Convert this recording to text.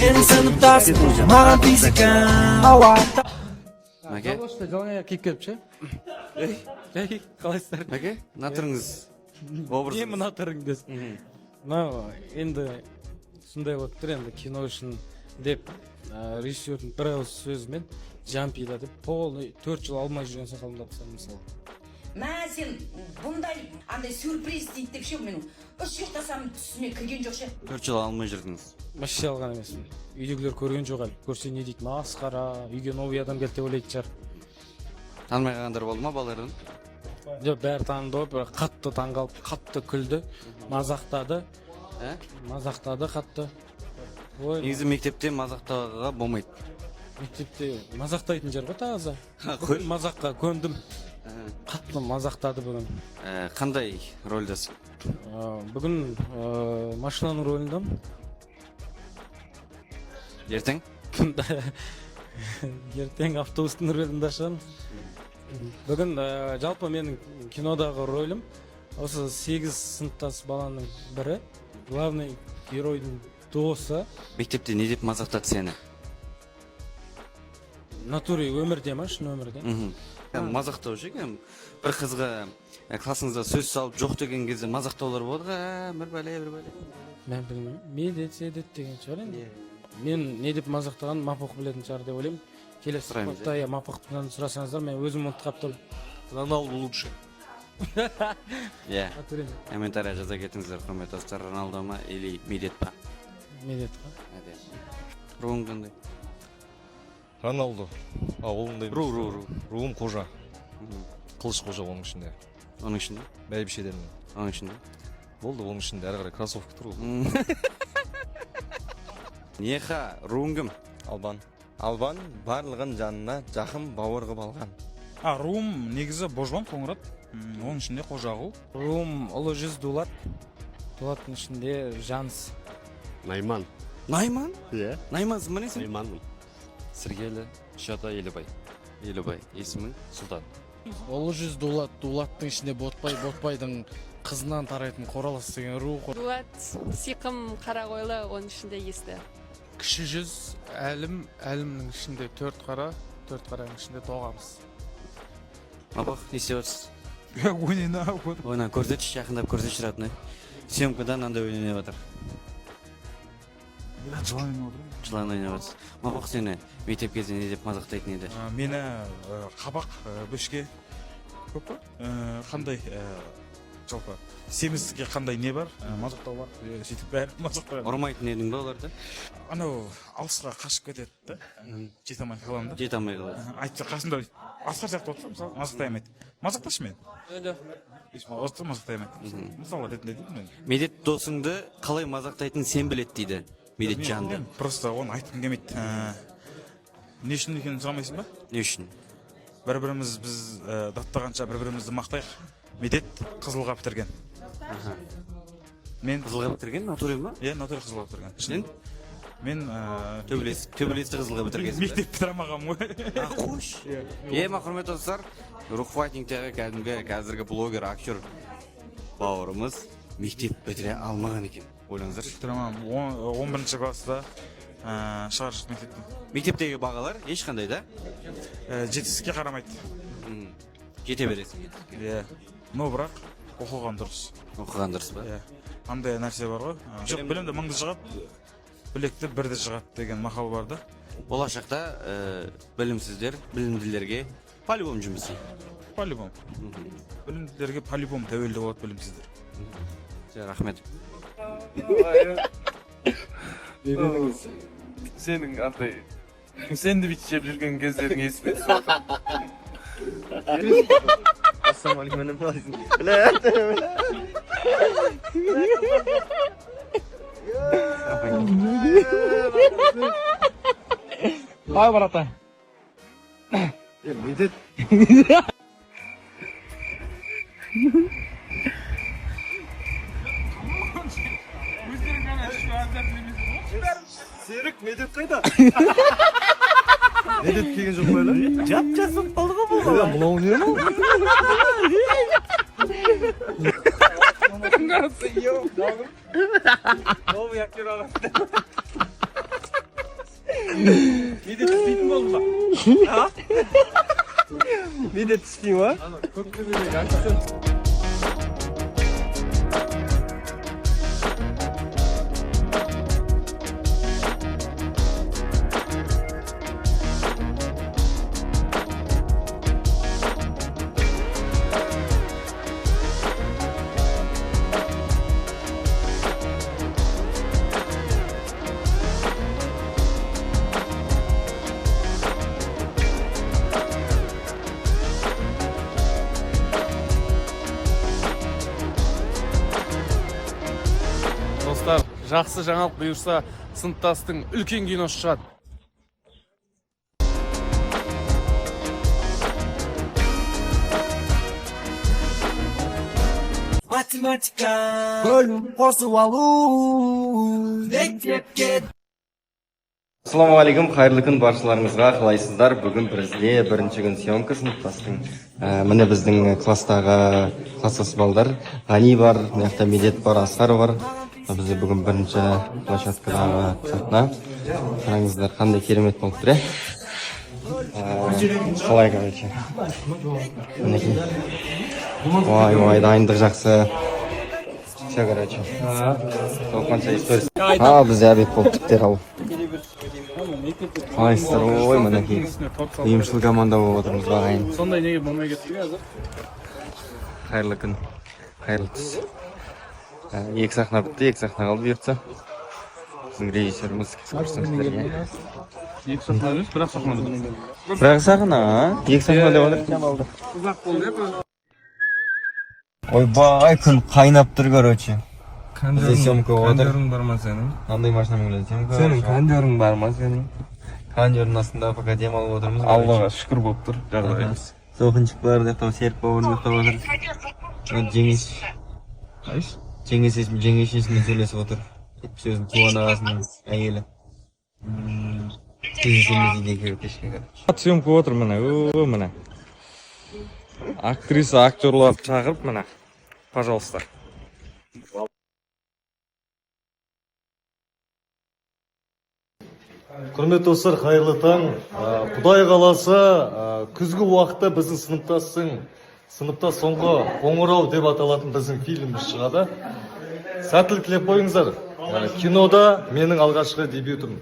Менің сыныптасым маған физика ауатты. Мәке? Жалғашта жалаңаяқ киіп келіп ше? Жай, қалайсыздар? Мәке? Натырыңыз образ. Не мына түріңдес? Мынау енді сондай болып тұр енді кино үшін деп режиссердің бір ауыз сөзімен жампида деп полный 4 жыл алмай жүрген сақалымды тастадым мысалы. Мә сен бұндай андай сюрприз дейді деп ше мен 3 ұйықтасам түсіме кірген жоқ ше. 4 жыл алмай жүрдіңіз. Вообще алған емеспін. Үйдегілер көрген жоқ әлі. Көрсе не дейді? Масқара, үйге новый адам келді деп ойлайтын шығар. Танымай қалғандар болды ма балалардан? Жоқ, бәрі таныды, бір қатты таңғалып, қатты күлді, мазақтады. Мазақтады қатты. Негізі мектепте мазақтауға болмайды. Мектепте мазақтайтын жер ғой таза. Қой. Мазаққа көндім. Қатты мазақтады бүгін. Қандай рөлдесің? Бүгін машинаның рөліндемін. Ертең? Ертең автобустың рөлінде шығамын. Бүгін жалпы менің кинодағы рөлім осы 8 сыныптас баланың бірі, главный геройдың досы. Мектепте не деп мазақтады сені? Натуре өмірде ма, шын өмірде? Мазақтау ше, бір қызға классыңызда сөз салып жоқ деген кезде мазақтаулар болды ға, бір бәле. Мен білмеймін, медет деген шығар енді. Мен не деп мазақтаған мапоқ білетін шығар деп ойлаймын. Келесі сұхбатта мапоқтан сұрасаңыздар, мен өзім ұмытып қалыптым. Роналду лучше. Комментария жаза кетіңіздер, құрметті достар, Роналду ма или медет па? Медет па? Руың қандай? Роналду. Ауылыңдай. Ру. Руым қожа. Қылыш қожа оның ішінде. Оның ішінде? Бәйбішеден. Оның ішінде? Болды, оның ішінде әрі қарай кроссовка тұр ғой. Неха, руың кім? Албан барлығын жанына жақын бауыр қып алған. Руым негізі Божбан Қоңырат, оның ішінде Қожағұл. Руым ұлы жүз Дулат. Дулаттың ішінде Жанс. Найман. Найман? Иә. Наймансың ба несің? Найманмын. Сіргелі, Шата Елібай. Елібай, есімің? Сұлтан. Ұлы жүз Дулат, Дулаттың ішінде Ботбайдың қызынан тарайтын Қоралас деген ру. Дулат, Сиқым, Қарағойлы, оның ішінде Есті. Кіші жүз әлімнің ішінде 4 қараның ішінде Тоғамыз. Мапақ, не істеп отырсыз? Ойнап көрсетші, жақындап көрсетші ратыны. Съемкадан андай ойнап жатыр. Жылан ойнап жатыр. Мапақ, сені мектеп кезінде не деп мазақтайтын еді? Мені қабақ, бөшке көп па? Қандай жалпы семіздікке қандай не бар? Мазақтау бар, сөйтіп бәрі мазақтау. Ұрмайтын едің ба оларды? Анау алысқа қашып кетеді да, жете алмай қаламын да. Жете алмай қалады. Айтса қасында асқар сияқты отырса, мысалы, мазақтай алмайды. Мазақташы мен. Осы мазақтай алмайды. Мысалы ретінде дейді мен. Медет досыңды қалай мазақтайтын сен білет дейді. Медет жанды. Просто оны айтқым келмейді. Не үшін екенін сұрамайсың ба? Не үшін? Бір-біріміз біз даттағанша бір-бірімізді мақтайық. Медет қызылға бітірген. Мен қызылға бітірген, натуре ма? Иә, натуре қызылға бітірген. Сен? Мен төбелесті қызылға бітіргенсің бе? Мектеп бітіре алмағанмын ғой. Қош. Құрметті достар, рухфайтингтегі кәдімгі қазіргі блогер, актер бауырымыз мектеп бітіре алмаған екен. Ойлаңыздар. Бітіре алмағанмын. 11-ші класста шығарып шықтым мектептен. Мектептегі бағалар ешқандай да? Жетістікке қарамайды. Жете бересің. Иә. Но бірақ оқыған дұрыс. Оқыған дұрыс ба? Иә. Андай нәрсе бар ғой. Жоқ, білімді мыңды шығады, білекті бірді шығады деген мақал бар да. Болашақта білімсіздер, білімділерге по-любому жұмыс істейді. По-любому. Білімділерге по-любому тәуелді болады білімсіздер. Рахмет. Сенің андай сэндвич жеп жүрген кездерің есіме Ассалаумағалейкум, Бай барата. Медет. Серік, медет қайда? Медет келген жоқ қой әлі? Жап-жасып қалды ғой бұл. Мынау не ма? Новый актер ағасы. Миде түспейтін болды ма? Миде түспей ма? Көктөбедегі актер. Достар, жақсы жаңалық бұйырса, сыныптастың үлкен киносы шығады. Математика бөлім қосып алу мектепке. Ассалаумағалейкум, қайырлы күн баршаларыңызға, қалайсыздар? Бүгін бізде бірінші күн съемка сыныптастың. Міне біздің класстағы класстас балдар. Ғани бар, мына Медет бар, Асқар бар. Бізде бүгін бірінші площадкадағы сахна. Қараңыздар, қандай керемет болып тұр, қалай, короче. Мінекей. Ой, дайындық жақсы. Все, короче. Сол қанша история. Бізде обед болып тіптер ал. Қалайсыздар, ой, мінекей. Емшіл команда болып отырмыз бағайын. Сондай неге болмай кетті қазір? Қайырлы күн, қайырлы түс. Екі сахна бітті, екі сахна қалды бұйыртса. Біздің режиссеріміз көрсіңіздер. Екі сахна емес, бір-ақ сахна бітті. Бір-ақ сахна, екі сахна деп отыр, кем алды. Ұзақ болды, Ойбай, күн қайнап тұр, короче. Бізде съемка отыр. Кондерің бар ма сенің? Қандай машинамен келеді съемка? Сенің кондерің бар ма сенің? Кондердің астында пока дем алып отырмыз. Аллаға шүкір болып тұр, жағдайымыз. Соқыншық бар, дектау серік бауырым дектау отыр. Жеңес есіммен сөйлесіп отыр. Кетпіс өзінің туған ағасының әйелі. Кездесеміз үйде келіп кешке короче. Съемка отыр міне, міне. Актриса, актерлар шақырып міне. Пожалуйста. Құрметті достар, қайырлы таң. Құдай қаласа, күзгі уақытта біздің сыныпта соңғы қоңырау деп аталатын біздің фильміміз шығады. Сәттілік тілеп қойыңыздар. Кинода менің алғашқы дебютім.